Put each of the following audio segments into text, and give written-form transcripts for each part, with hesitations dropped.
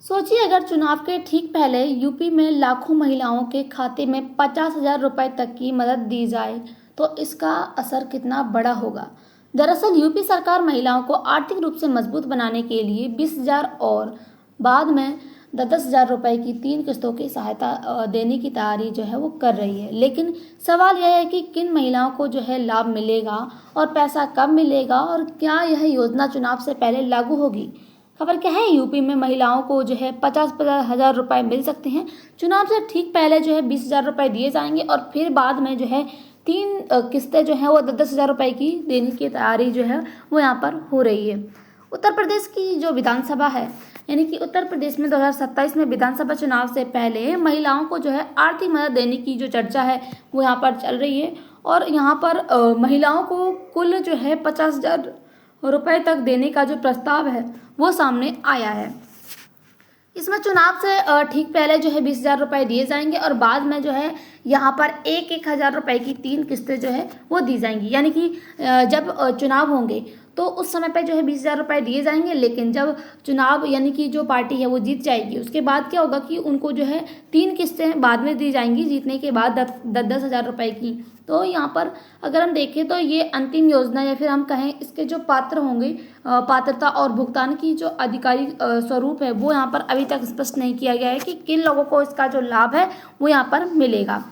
सोचिए अगर चुनाव के ठीक पहले यूपी में लाखों महिलाओं के खाते में 50,000 रुपए तक की मदद दी जाए तो इसका असर कितना बड़ा होगा। दरअसल यूपी सरकार महिलाओं को आर्थिक रूप से मजबूत बनाने के लिए 20,000 और बाद में 10,000 रुपए की 3 किस्तों की सहायता देने की तैयारी जो है वो कर रही है। लेकिन सवाल यह है कि किन महिलाओं को जो है लाभ मिलेगा और पैसा कब मिलेगा और क्या यह योजना चुनाव से पहले लागू होगी। खबर क्या है, यूपी में महिलाओं को जो है 50,000 रुपए मिल सकते हैं। चुनाव से ठीक पहले जो है 20,000 रुपए दिए जाएंगे और फिर बाद में जो है 3 किस्तें जो है वो 10,000 रुपए की देने की तैयारी जो है वो यहाँ पर हो रही है। उत्तर प्रदेश की जो विधानसभा है, यानी कि उत्तर प्रदेश में 2027 में विधानसभा चुनाव से पहले महिलाओं को जो है आर्थिक मदद देने की जो चर्चा है वो यहाँ पर चल रही है और यहाँ पर महिलाओं को कुल जो है 50,000 रुपए तक देने का जो प्रस्ताव है वो सामने आया है। इसमें चुनाव से ठीक पहले जो है 20,000 रुपए दिए जाएंगे और बाद में जो है यहाँ पर 1,000 रुपए की 3 किस्तें जो है वो दी जाएंगी। यानी कि जब चुनाव होंगे तो उस समय पे जो है 20,000 रुपए दिए जाएंगे, लेकिन जब चुनाव यानी कि जो पार्टी है वो जीत जाएगी उसके बाद क्या होगा कि उनको जो है 3 किस्तें बाद में दी जाएंगी जीतने के बाद 10,000 रुपए की। तो यहाँ पर अगर हम देखें तो ये अंतिम योजना या फिर हम कहें इसके जो पात्र होंगे, पात्रता और भुगतान की जो आधिकारिक स्वरूप है वो यहाँ पर अभी तक स्पष्ट नहीं किया गया है कि किन लोगों को इसका जो लाभ है वो यहाँ पर मिलेगा।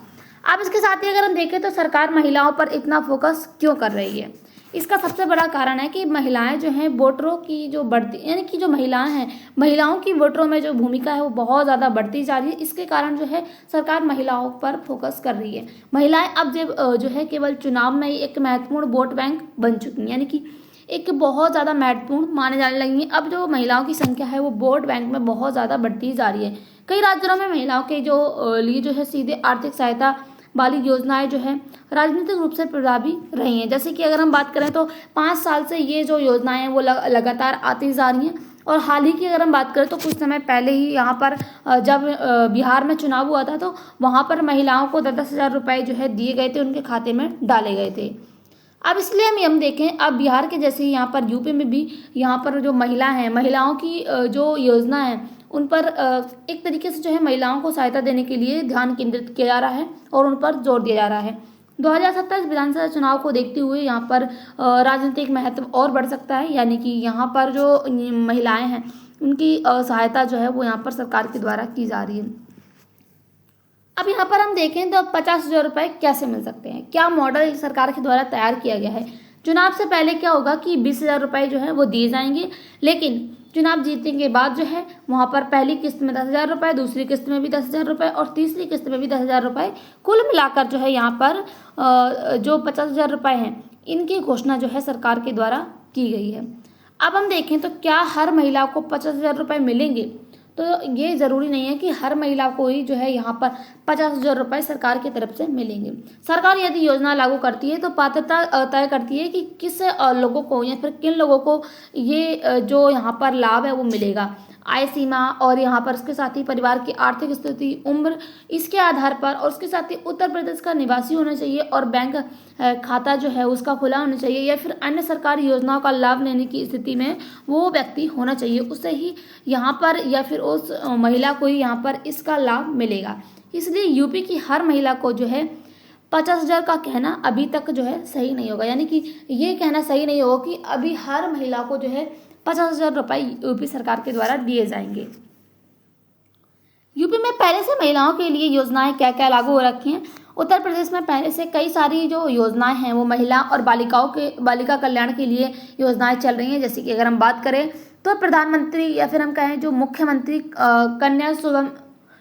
अब इसके साथ ही अगर हम देखें तो सरकार महिलाओं पर इतना फोकस क्यों कर रही है। इसका सबसे बड़ा कारण है कि महिलाएं जो हैं वोटरों की जो बढ़ती, यानी कि जो महिलाएं हैं, महिलाओं की वोटरों में जो भूमिका है वो बहुत ज़्यादा बढ़ती जा रही है। इसके कारण जो है सरकार महिलाओं पर फोकस कर रही है। महिलाएं अब जब जो है केवल चुनाव में ही एक महत्वपूर्ण वोट बैंक बन चुकी हैं, यानी कि एक बहुत ज़्यादा महत्वपूर्ण माने जाने लगी हैं। अब जो महिलाओं की संख्या है वो वोट बैंक में बहुत ज़्यादा बढ़ती जा रही है। कई राज्यों में महिलाओं के जो लिए जो है सीधे आर्थिक सहायता वाली योजनाएं जो है राजनीतिक रूप से प्रभावी रही हैं। जैसे कि अगर हम बात करें तो 5 साल से ये जो योजनाएं हैं वो लगातार आती जा रही हैं और हाल ही की अगर हम बात करें तो कुछ समय पहले ही यहाँ पर जब बिहार में चुनाव हुआ था तो वहाँ पर महिलाओं को 10,000 रुपए जो है दिए गए थे, उनके खाते में डाले गए थे। अब इसलिए हम देखें, अब बिहार के जैसे ही यहाँ पर यूपी में भी यहाँ पर जो महिला हैं, महिलाओं की जो योजना है उन पर एक तरीके से जो है महिलाओं को सहायता देने के लिए ध्यान केंद्रित किया जा रहा है और उन पर जोर दिया जा रहा है। 2027 विधानसभा चुनाव को देखते हुए यहाँ पर राजनीतिक महत्व और बढ़ सकता है, यानी कि यहाँ पर जो महिलाएं हैं उनकी सहायता जो है वो यहाँ पर सरकार के द्वारा की जा रही है। अब यहाँ पर हम देखें तो 50,000 रुपए कैसे मिल सकते हैं, क्या मॉडल सरकार के द्वारा तैयार किया गया है। चुनाव से पहले क्या होगा कि 20,000 रुपए जो है वो दिए जाएंगे, लेकिन चुनाव जीतने के बाद जो है वहाँ पर पहली किस्त में 10,000 रुपए, दूसरी किस्त में भी 10,000 रुपए और तीसरी किस्त में भी 10,000 रुपए, कुल मिलाकर जो है यहाँ पर जो 50,000 रुपए हैं इनकी घोषणा जो है सरकार के द्वारा की गई है। अब हम देखें तो क्या हर महिला को 50,000 रुपए मिलेंगे, तो ये ज़रूरी नहीं है कि हर महिला को ही जो है यहाँ पर 50,000 रुपए सरकार की तरफ से मिलेंगे। सरकार यदि योजना लागू करती है तो पात्रता तय करती है कि किस लोगों को या फिर किन लोगों को ये जो यहाँ पर लाभ है वो मिलेगा। आय सीमा और यहाँ पर उसके साथ ही परिवार की आर्थिक स्थिति, उम्र, इसके आधार पर और उसके साथ ही उत्तर प्रदेश का निवासी होना चाहिए और बैंक खाता जो है उसका खुला होना चाहिए या फिर अन्य सरकारी योजनाओं का लाभ लेने की स्थिति में वो व्यक्ति होना चाहिए, उससे ही यहाँ पर या फिर उस महिला को ही यहाँ पर इसका लाभ मिलेगा। इसलिए यूपी की हर महिला को जो है 50,000 का कहना अभी तक जो है सही नहीं होगा, यानी कि ये कहना सही नहीं होगा कि अभी हर महिला को जो है 50,000 रुपए यूपी सरकार के द्वारा दिए जाएंगे। यूपी में पहले से महिलाओं के लिए योजनाएं क्या क्या लागू हो रखी हैं। उत्तर प्रदेश में पहले से कई सारी जो योजनाएं हैं वो महिला और बालिका कल्याण के लिए योजनाएं चल रही हैं। जैसे कि अगर हम बात करें तो प्रधानमंत्री या फिर हम कहें जो मुख्यमंत्री कन्या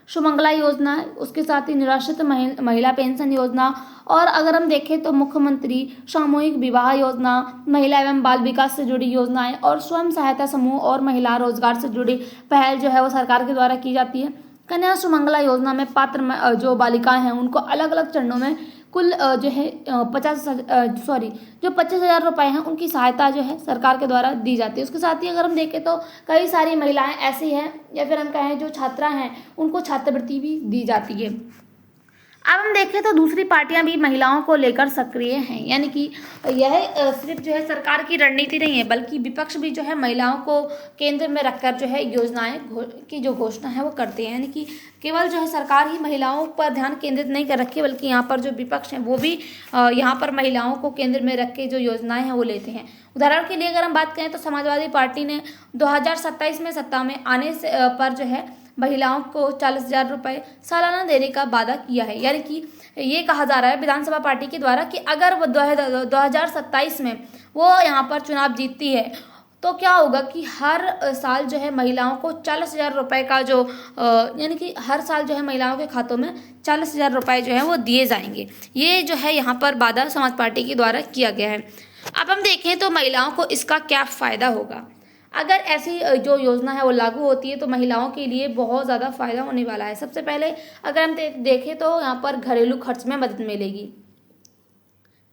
सुमंगला योजना है, उसके साथ ही निराश्रित महिला पेंशन योजना, और अगर हम देखें तो मुख्यमंत्री सामूहिक विवाह योजना, महिला एवं बाल विकास से जुड़ी योजनाएं और स्वयं सहायता समूह और महिला रोजगार से जुड़ी पहल जो है वो सरकार के द्वारा की जाती है। कन्या सुमंगला योजना में पात्र जो बालिकाएं हैं उनको अलग अलग चरणों में कुल जो है 25,000 रुपए हैं उनकी सहायता जो है सरकार के द्वारा दी जाती है। उसके साथ ही अगर हम देखें तो कई सारी महिलाएं ऐसी हैं या फिर हम कहें जो छात्रा हैं उनको छात्रवृत्ति भी दी जाती है। अब हम देखें तो दूसरी पार्टियां भी महिलाओं को लेकर सक्रिय हैं, यानी कि यह सिर्फ जो है सरकार की रणनीति नहीं है, बल्कि विपक्ष भी जो है महिलाओं को केंद्र में रखकर जो है योजनाएं की जो घोषणा है वो करते हैं। यानी कि केवल जो है सरकार ही महिलाओं पर ध्यान केंद्रित नहीं कर रखी, बल्कि यहाँ पर जो विपक्ष है वो भी यहाँ पर महिलाओं को केंद्र में रख के जो योजनाएं हैं वो लेते हैं। उदाहरण के लिए अगर हम बात करें तो समाजवादी पार्टी ने 2027 में सत्ता में आने से पर जो है महिलाओं को 40,000 रुपये सालाना देने का वादा किया है। यानी कि ये कहा जा रहा है विधानसभा पार्टी के द्वारा कि अगर वो 2027 में वो यहाँ पर चुनाव जीतती है तो क्या होगा कि हर साल जो है महिलाओं को 40,000 रुपये का जो यानी कि हर साल जो है महिलाओं के खातों में 40,000 रुपये जो है वो दिए जाएंगे। ये जो है यहाँ पर वादा समाज पार्टी के द्वारा किया गया है। अब हम देखें तो महिलाओं को इसका क्या फ़ायदा होगा। अगर ऐसी जो योजना है वो लागू होती है तो महिलाओं के लिए बहुत ज़्यादा फायदा होने वाला है। सबसे पहले अगर हम देखें तो यहाँ पर घरेलू खर्च में मदद मिलेगी,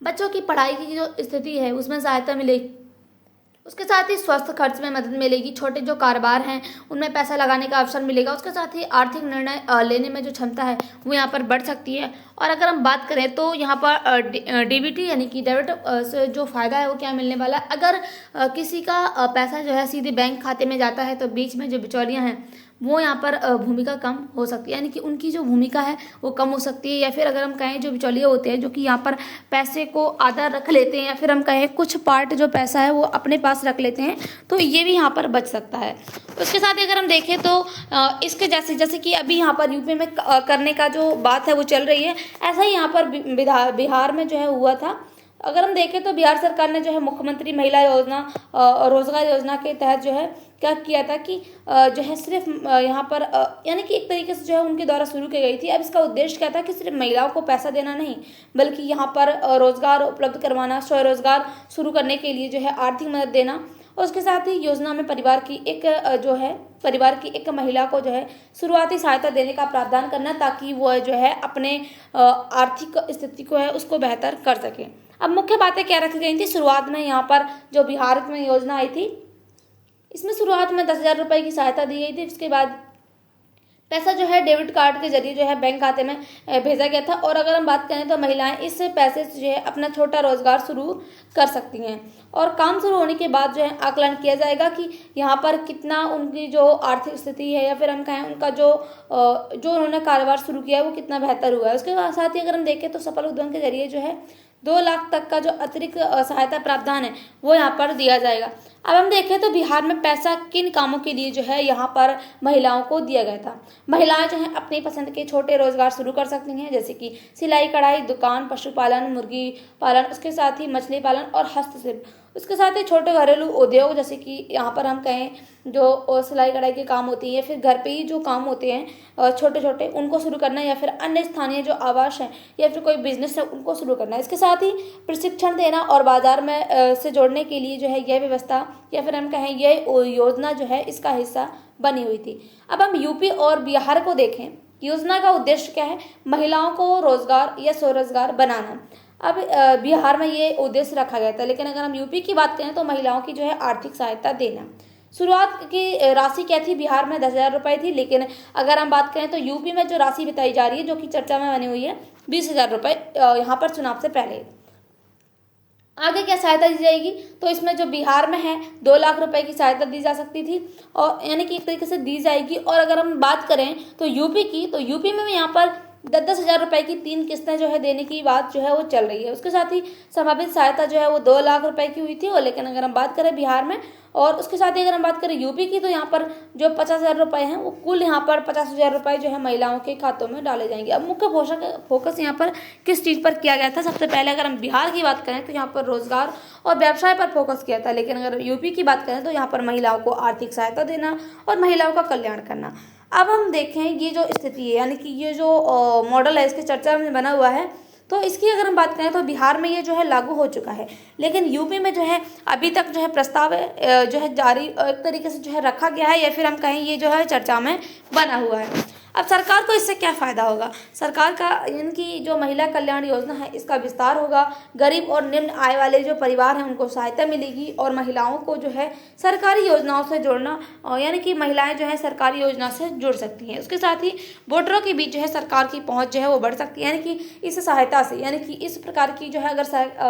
बच्चों की पढ़ाई की जो स्थिति है उसमें सहायता मिलेगी, उसके साथ ही स्वास्थ्य खर्च में मदद मिलेगी, छोटे जो कारोबार हैं उनमें पैसा लगाने का अवसर मिलेगा, उसके साथ ही आर्थिक निर्णय लेने में जो क्षमता है वो यहाँ पर बढ़ सकती है। और अगर हम बात करें तो यहाँ पर डीबीटी यानी कि डेबिट से जो फ़ायदा है वो क्या मिलने वाला है। अगर किसी का पैसा जो है सीधे बैंक खाते में जाता है तो बीच में जो बिचौलियाँ हैं वो यहाँ पर भूमिका कम हो सकती है, यानी कि उनकी जो भूमिका है वो कम हो सकती है। या फिर अगर हम कहें जो बिचौलिए होते हैं जो कि यहाँ पर पैसे को आधा रख लेते हैं, या फिर हम कहें कुछ पार्ट जो पैसा है वो अपने पास रख लेते हैं, तो ये भी यहाँ पर बच सकता है। उसके साथ ही अगर हम देखें तो इसके जैसे कि अभी यहाँ पर यूपी में करने का जो बात है वो चल रही है, ऐसा ही यहाँ पर बिहार में जो है हुआ था। अगर हम देखें तो बिहार सरकार ने जो है मुख्यमंत्री महिला योजना और रोजगार योजना के तहत जो है क्या किया था कि जो है सिर्फ यहाँ पर यानी कि एक तरीके से जो है उनके द्वारा शुरू की गई थी। अब इसका उद्देश्य क्या था कि सिर्फ महिलाओं को पैसा देना नहीं, बल्कि यहाँ पर रोजगार उपलब्ध करवाना, स्वरोजगार शुरू करने के लिए जो है आर्थिक मदद देना। और उसके साथ ही योजना में परिवार की एक महिला को जो है शुरुआती सहायता देने का प्रावधान करना, ताकि वो जो है अपने आर्थिक स्थिति को है उसको बेहतर कर सके। अब मुख्य बातें क्या रखी गई थी शुरुआत में, यहाँ पर जो बिहार में योजना आई थी इसमें शुरुआत में 10,000 रुपये की सहायता दी गई थी। इसके बाद पैसा जो है डेबिट कार्ड के जरिए जो है बैंक खाते में भेजा गया था। और अगर हम बात करें तो महिलाएं इस पैसे से जो है अपना छोटा रोजगार शुरू कर सकती हैं, और काम शुरू होने के बाद जो है आकलन किया जाएगा कि यहाँ पर कितना उनकी जो आर्थिक स्थिति है, या फिर हम कहें उनका जो उन्होंने कारोबार शुरू किया है वो कितना बेहतर हुआ है। उसके साथ ही अगर हम देखें तो सफल उद्यम के जरिए जो है 2 लाख तक का जो अतिरिक्त सहायता प्रावधान है वो यहाँ पर दिया जाएगा। अब हम देखें तो बिहार में पैसा किन कामों के लिए जो है यहाँ पर महिलाओं को दिया गया था। महिलाएं जो है अपनी पसंद के छोटे रोजगार शुरू कर सकती हैं, जैसे कि सिलाई कढ़ाई, दुकान, पशुपालन, मुर्गी पालन, उसके साथ ही मछली पालन और हस्तशिल्प। उसके साथ ही छोटे घरेलू उद्योग, जैसे कि यहाँ पर हम कहें जो सिलाई कढ़ाई के काम होती है, या फिर घर पे ही जो काम होते हैं छोटे छोटे, उनको शुरू करना, या फिर अन्य स्थानीय जो आवास है या फिर कोई बिजनेस है उनको शुरू करना। इसके साथ ही प्रशिक्षण देना और बाजार में से जोड़ने के लिए जो है यह व्यवस्था, या फिर हम कहें यह योजना जो है इसका हिस्सा बनी हुई थी। अब हम यूपी और बिहार को देखें, योजना का उद्देश्य क्या है, महिलाओं को रोजगार या स्वरोजगार बनाना। अब बिहार में ये उद्देश्य रखा गया था, लेकिन अगर हम यूपी की बात करें तो महिलाओं की जो है आर्थिक सहायता देना। शुरुआत की राशि क्या थी, बिहार में 10,000 रुपये थी, लेकिन अगर हम बात करें तो यूपी में जो राशि बताई जा रही है जो कि चर्चा में बनी हुई है 20,000 रुपये यहाँ पर चुनाव से पहले। आगे क्या सहायता दी जाएगी, तो इसमें जो बिहार में है 2 लाख रुपए की सहायता दी जा सकती थी, और यानी कि एक तरीके से दी जाएगी। और अगर हम बात करें तो यूपी की, तो यूपी में भी यहाँ पर 10,000 रुपए की 3 किस्तें जो है देने की बात जो है वो चल रही है। उसके साथ ही संभावित सहायता जो है वो 2 लाख रुपए की हुई थी, और लेकिन अगर हम बात करें बिहार में, और उसके साथ ही अगर हम बात करें यूपी की, तो यहाँ पर जो 50,000 रुपये हैं वो कुल यहाँ पर 50,000 रुपये जो है महिलाओं के खातों में डाले जाएंगे। अब मुख्य फोकस यहाँ पर किस चीज़ पर किया गया था, सबसे पहले अगर हम बिहार की बात करें तो यहाँ पर रोजगार और व्यवसाय पर फोकस किया था, लेकिन अगर यूपी की बात करें तो यहाँ पर महिलाओं को आर्थिक सहायता देना और महिलाओं का कल्याण करना। अब हम देखें ये जो स्थिति है, यानी कि ये जो मॉडल है इसकी चर्चा में बना हुआ है, तो इसकी अगर हम बात करें तो बिहार में ये जो है लागू हो चुका है, लेकिन यूपी में जो है अभी तक जो है प्रस्ताव जो है जारी एक तरीके से जो है रखा गया है, या फिर हम कहें ये जो है चर्चा में बना हुआ है। अब सरकार को इससे क्या फ़ायदा होगा? सरकार का इनकी जो महिला कल्याण योजना है इसका विस्तार होगा, गरीब और निम्न आय वाले जो परिवार हैं उनको सहायता मिलेगी और महिलाओं को जो है सरकारी योजनाओं से जोड़ना, यानी कि महिलाएं जो है सरकारी योजना से जुड़ सकती हैं। उसके साथ ही वोटरों के बीच जो है सरकार की पहुंच जो है वो बढ़ सकती है, यानी कि इस सहायता से, यानी कि इस प्रकार की जो है अगर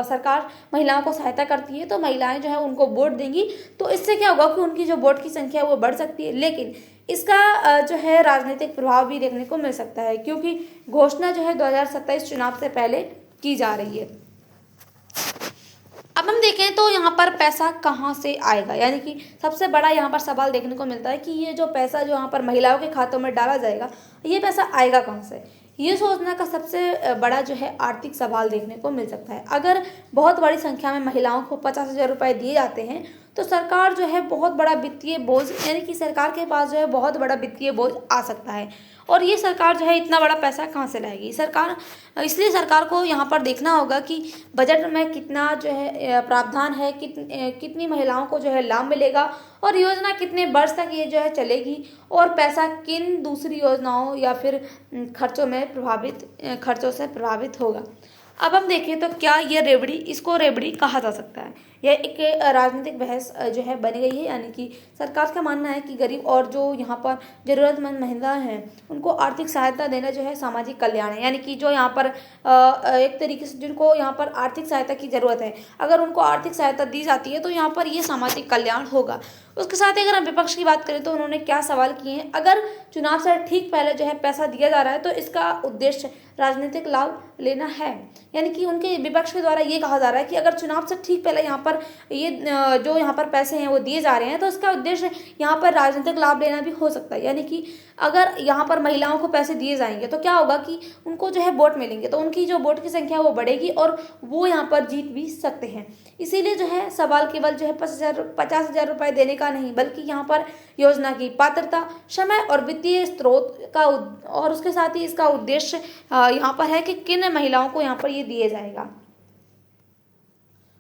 सरकार महिलाओं को सहायता करती है तो महिलाएं जो है उनको वोट देंगी, तो इससे क्या होगा कि उनकी जो वोट की संख्या है वो बढ़ सकती है। लेकिन इसका जो है राजनीतिक प्रभाव भी देखने को मिल सकता है, क्योंकि घोषणा जो है 2027 चुनाव से पहले की जा रही है। अब हम देखें तो यहाँ पर पैसा कहाँ से आएगा, यानी कि सबसे बड़ा यहाँ पर सवाल देखने को मिलता है कि ये जो पैसा जो यहाँ पर महिलाओं के खातों में डाला जाएगा, ये पैसा आएगा कहाँ से। ये सोचना का सबसे बड़ा जो है आर्थिक सवाल देखने को मिल सकता है। अगर बहुत बड़ी संख्या में महिलाओं को 50,000 रुपये दिए जाते हैं तो सरकार जो है बहुत बड़ा वित्तीय बोझ, यानी कि सरकार के पास जो है बहुत बड़ा वित्तीय बोझ आ सकता है। और ये सरकार जो है इतना बड़ा पैसा कहाँ से लाएगी सरकार, इसलिए सरकार को यहाँ पर देखना होगा कि बजट में कितना जो है प्रावधान है, कितनी महिलाओं को जो है लाभ मिलेगा और योजना कितने वर्ष तक ये जो है चलेगी और पैसा किन दूसरी योजनाओं या फिर खर्चों से प्रभावित होगा। अब हम देखें तो क्या ये रेवड़ी, इसको रेवड़ी कहा जा सकता है। यह एक राजनीतिक बहस जो है बन गई है, यानी कि सरकार का मानना है कि गरीब और जो यहाँ पर ज़रूरतमंद महिलाएं हैं उनको आर्थिक सहायता देना जो है सामाजिक कल्याण है, यानी कि जो यहाँ पर एक तरीके से जिनको यहाँ पर आर्थिक सहायता की ज़रूरत है, अगर उनको आर्थिक सहायता दी जाती है तो यहाँ पर ये सामाजिक कल्याण होगा। उसके साथ ही अगर हम विपक्ष की बात करें तो उन्होंने क्या सवाल किए हैं। अगर चुनाव से ठीक पहले जो है पैसा दिया जा रहा है तो इसका उद्देश्य राजनीतिक लाभ लेना है, यानी कि उनके विपक्ष के द्वारा ये कहा जा रहा है कि अगर चुनाव से ठीक पहले यहाँ पर ये जो यहाँ पर पैसे हैं वो दिए जा रहे हैं तो इसका उद्देश्य यहाँ पर राजनीतिक लाभ लेना भी हो सकता है। यानी कि अगर यहाँ पर महिलाओं को पैसे दिए जाएंगे तो क्या होगा कि उनको जो है वोट मिलेंगे, तो उनकी जो वोट की संख्या वो बढ़ेगी और वो यहाँ पर जीत भी सकते हैं। इसीलिए जो है सवाल केवल जो है 50,000 रुपये देने का नहीं, बल्कि यहाँ पर योजना की पात्रता, समय और वित्तीय स्रोत का और उसके साथ ही इसका उद्देश्य यहाँ पर है कि किन महिलाओं को यहाँ पर ये दिए जाएगा।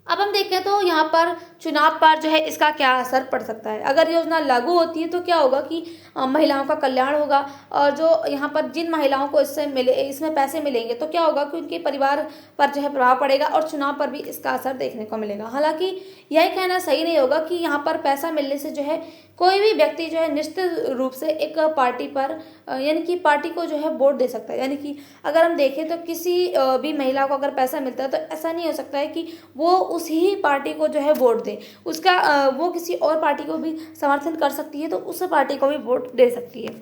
अब हम देखें तो यहाँ पर चुनाव पर जो है इसका क्या असर पड़ सकता है। अगर योजना लागू होती है तो क्या होगा कि महिलाओं का कल्याण होगा और जो यहाँ पर जिन महिलाओं को इसमें पैसे मिलेंगे तो क्या होगा कि उनके परिवार पर जो है प्रभाव पड़ेगा और चुनाव पर भी इसका असर देखने को मिलेगा। हालांकि यह कहना सही नहीं होगा कि यहाँ पर पैसा मिलने से जो है कोई भी व्यक्ति जो है निश्चित रूप से एक पार्टी पर यानी कि पार्टी को जो है वोट दे सकता है। यानी कि अगर हम देखें तो किसी भी महिला को अगर पैसा मिलता है तो ऐसा नहीं हो सकता है कि वो उसी पार्टी को जो है वोट दे, उसका वो किसी और पार्टी को भी समर्थन कर सकती है तो उस पार्टी को भी वोट दे सकती है।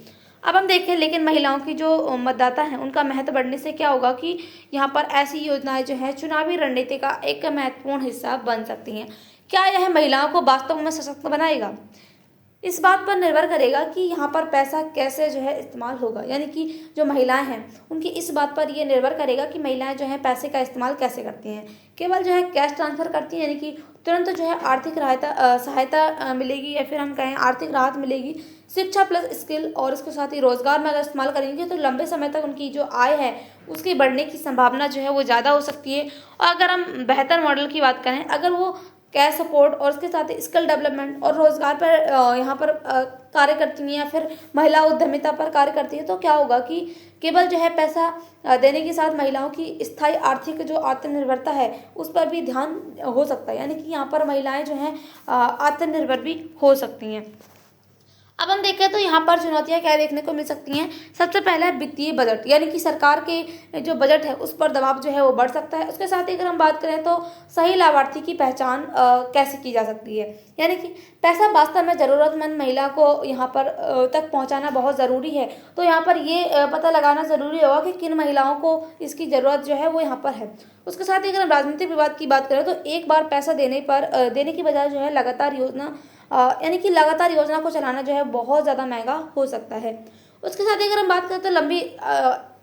अब हम देखें लेकिन महिलाओं की जो मतदाता हैं उनका महत्व बढ़ने से क्या होगा कि यहाँ पर ऐसी योजनाएं जो है चुनावी रणनीति का एक महत्वपूर्ण हिस्सा बन सकती हैं। क्या यह महिलाओं को वास्तव में सशक्त बनाएगा? इस बात पर निर्भर करेगा कि यहाँ पर पैसा कैसे जो है इस्तेमाल होगा, यानी कि जो महिलाएं हैं उनकी इस बात पर यह निर्भर करेगा कि महिलाएं जो है पैसे का इस्तेमाल कैसे करती हैं। केवल जो है कैश ट्रांसफ़र करती हैं, यानी कि तुरंत जो है आर्थिक सहायता मिलेगी या फिर हम कहें आर्थिक राहत मिलेगी, शिक्षा प्लस स्किल और इसके साथ ही रोजगार में अगर इस्तेमाल करेंगे तो लंबे समय तक उनकी जो आय है उसकी बढ़ने की संभावना जो है वो ज़्यादा हो सकती है। और अगर हम बेहतर मॉडल की बात करें, अगर वो कैश सपोर्ट और उसके साथ ही स्किल डेवलपमेंट और रोजगार पर यहाँ पर कार्य करती हैं या फिर महिला उद्यमिता पर कार्य करती है तो क्या होगा कि केवल जो है पैसा देने के साथ महिलाओं की स्थायी आर्थिक जो आत्मनिर्भरता है उस पर भी ध्यान हो सकता है, यानी कि यहाँ पर महिलाएं जो हैं आत्मनिर्भर भी हो सकती हैं। अब हम देखें तो यहाँ पर चुनौतियाँ क्या देखने को मिल सकती हैं। सबसे पहला है वित्तीय बजट, यानी कि सरकार के जो बजट है उस पर दबाव जो है वो बढ़ सकता है। उसके साथ ही अगर हम बात करें तो सही लाभार्थी की पहचान कैसे की जा सकती है, यानी कि पैसा वास्तव में ज़रूरतमंद महिला को यहाँ पर तक पहुँचाना बहुत ज़रूरी है। तो यहाँ पर ये पता लगाना ज़रूरी होगा कि किन महिलाओं को इसकी ज़रूरत जो है वो यहाँ पर है। उसके साथ ही अगर हम राजनीतिक विवाद की बात करें तो एक बार पैसा देने की बजाय जो है यानी कि लगातार योजना को चलाना जो है बहुत ज़्यादा महंगा हो सकता है। उसके साथ ही अगर हम बात करें तो लंबी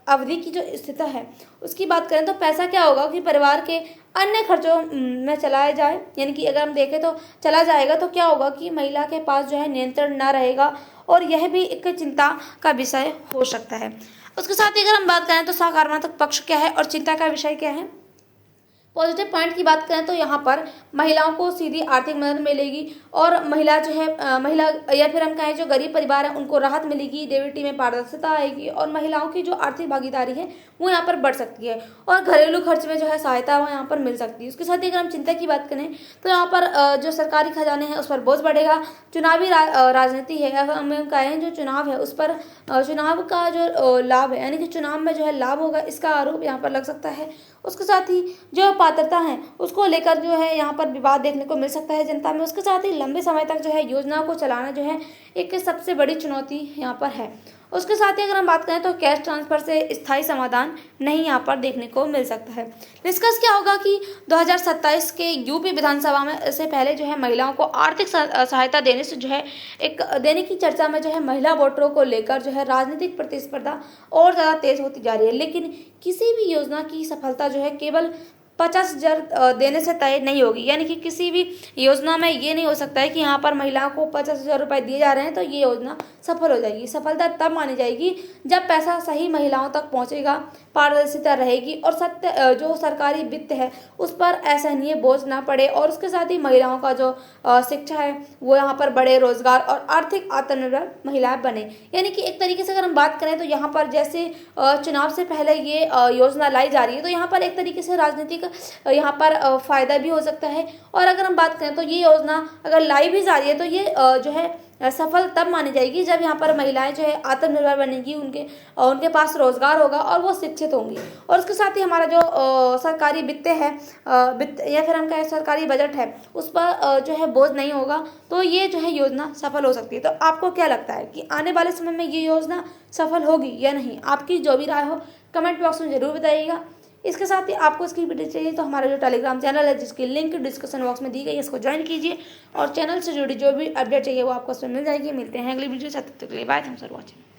अवधि की जो स्थिति है उसकी बात करें तो पैसा क्या होगा कि परिवार के अन्य खर्चों में चलाया जाए, यानी कि अगर हम देखें तो चला जाएगा तो क्या होगा कि महिला के पास जो है नियंत्रण ना रहेगा और यह भी एक चिंता का विषय हो सकता है। उसके साथ ही अगर हम बात करें तो सकारात्मक पक्ष क्या है और चिंता का विषय क्या है। पॉजिटिव पॉइंट की बात करें तो यहाँ पर महिलाओं को सीधी आर्थिक मदद मिलेगी और महिला जो है महिला या फिर हम कहें जो गरीब परिवार है उनको राहत मिलेगी, डीबीटी में पारदर्शिता आएगी और महिलाओं की जो आर्थिक भागीदारी है वो यहाँ पर बढ़ सकती है और घरेलू खर्च में जो है सहायता वो यहाँ पर मिल सकती है। उसके साथ ही अगर हम चिंता की बात करें तो यहाँ पर जो सरकारी खजाने हैं उस पर बोझ बढ़ेगा। चुनावी राजनीति है या हम कहें जो चुनाव है उस पर चुनाव का जो लाभ है यानी कि चुनाव में जो है लाभ होगा इसका आरोप यहाँ पर लग सकता है। उसके साथ ही जो पात्रता है उसको लेकर जो है यहाँ पर विवाद देखने को मिल सकता है जनता में। उसके साथ ही लंबे समय तक जो है योजना को चलाना जो है एक सबसे बड़ी चुनौती यहाँ पर है। उसके साथ ही अगर हम बात करें तो कैश ट्रांसफर से स्थायी समाधान नहीं यहाँ पर देखने को मिल सकता है। डिस्कस क्या होगा कि 2027 के यूपी विधानसभा में से पहले जो है महिलाओं को आर्थिक सहायता देने से जो है देने की चर्चा में जो है महिला वोटरों को लेकर जो है राजनीतिक प्रतिस्पर्धा और ज़्यादा तेज होती जा रही है। लेकिन किसी भी योजना की सफलता जो है केवल 50,000 देने से तय नहीं होगी। यानी कि किसी भी योजना में ये नहीं हो सकता है कि यहाँ पर महिलाओं को 50,000 रुपये दिए जा रहे हैं तो ये योजना सफल हो जाएगी। सफलता तब मानी जाएगी जब पैसा सही महिलाओं तक पहुँचेगा, पारदर्शिता रहेगी और सत्य जो सरकारी वित्त है उस पर असहनीय बोझ ना पड़े और उसके साथ ही महिलाओं का जो शिक्षा है वो यहाँ पर बढ़े, रोजगार और आर्थिक आत्मनिर्भर महिलाएं बने। यानी कि एक तरीके से अगर हम बात करें तो यहाँ पर जैसे चुनाव से पहले ये योजना लाई जा रही है तो यहाँ पर एक तरीके से राजनीतिक यहाँ पर फायदा भी हो सकता है। और अगर हम बात करें तो ये योजना अगर लाई भी जा रही है तो ये जो है सफल तब मानी जाएगी जब यहाँ पर महिलाएं जो है आत्मनिर्भर बनेगी, उनके पास रोजगार होगा और वो शिक्षित होंगी। और उसके साथ ही हमारा जो सरकारी वित्त है वित्त या फिर हम कहें सरकारी बजट है उस पर जो है बोझ नहीं होगा तो ये जो है योजना सफल हो सकती है। तो आपको क्या लगता है कि आने वाले समय में ये योजना सफल होगी या नहीं? आपकी जो भी राय हो कमेंट बॉक्स में जरूर बताइएगा। इसके साथ ही आपको इसकी वीडियो चाहिए तो हमारा जो टेलीग्राम चैनल है जिसकी लिंक डिस्क्रिप्शन बॉक्स में दी गई है इसको ज्वाइन कीजिए और चैनल से जुड़ी जो भी अपडेट चाहिए वो आपको उसमें मिल जाएगी। मिलते हैं अगली वीडियो से, तब तक के लिए बाय, थैंक्स फॉर वॉचिंग।